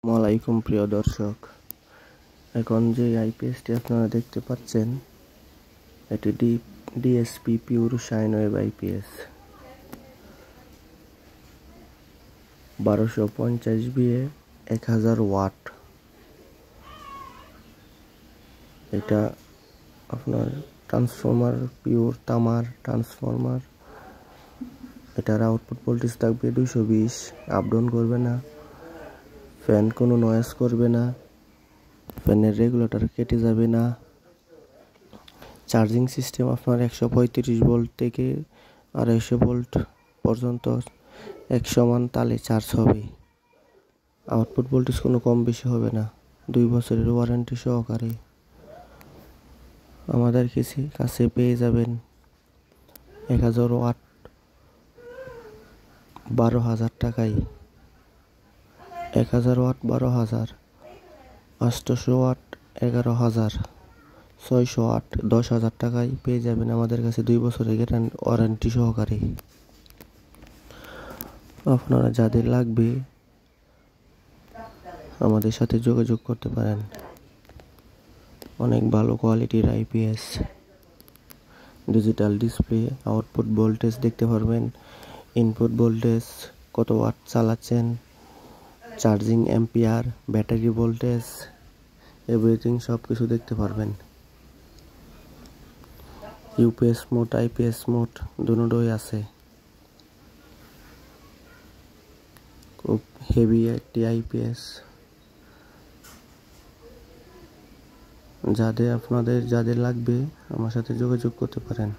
আসসালামাইকুম প্রিয় দর্শক, এখন যে আইপিএসটি আপনারা দেখতে পাচ্ছেন এটি DSP pure sine wave IPS 1250 VA 1000 watt. এটা আপনার ট্রান্সফরমার, পিওর তামার ট্রান্সফরমার। এটার আউটপুট ভোল্টেজ থাকবে 220, আপ ডাউন করবে না, ফ্যান কোনো নয়েজ করবে না, ফ্যানের রেগুলেটর কেটে যাবে না। চার্জিং সিস্টেম আপনার 135 ভোল্ট থেকে 250 ভোল্ট পর্যন্ত এক সমান তালে চার্জ হবে। আউটপুট ভোল্টেজ কোনো কম বেশি হবে না। 2 বছরের ওয়ারেন্টি সহকারে আমাদের কাছে পেয়ে যাবেন 1000 ওয়াট 12,000 টাকায়, 1000 ওয়াট 12,000, 800 ওয়াট 11,000, 600 ওয়াট 10,000 টাকায় পেয়ে যাবেন আমাদের কাছে 2 বছরের ওয়ারেন্টি সহকারে। আপনারা যাদের লাগবে আমাদের সাথে যোগাযোগ করতে পারেন। অনেক ভালো কোয়ালিটির IPS, digital display, output voltage দেখতে পারবেন, ইনপুট ভোল্টেজ কত ওয়াট চালাচ্ছেন, charging ampere, battery voltage, everything সব কিছু দেখতে পারবেন। ইউপিএস মোড, আইপিএস মোড দুটোই আছে। খুব হেভি একটি আইপিএস। যাদের লাগবে আমার সাথে যোগাযোগ করতে পারেন।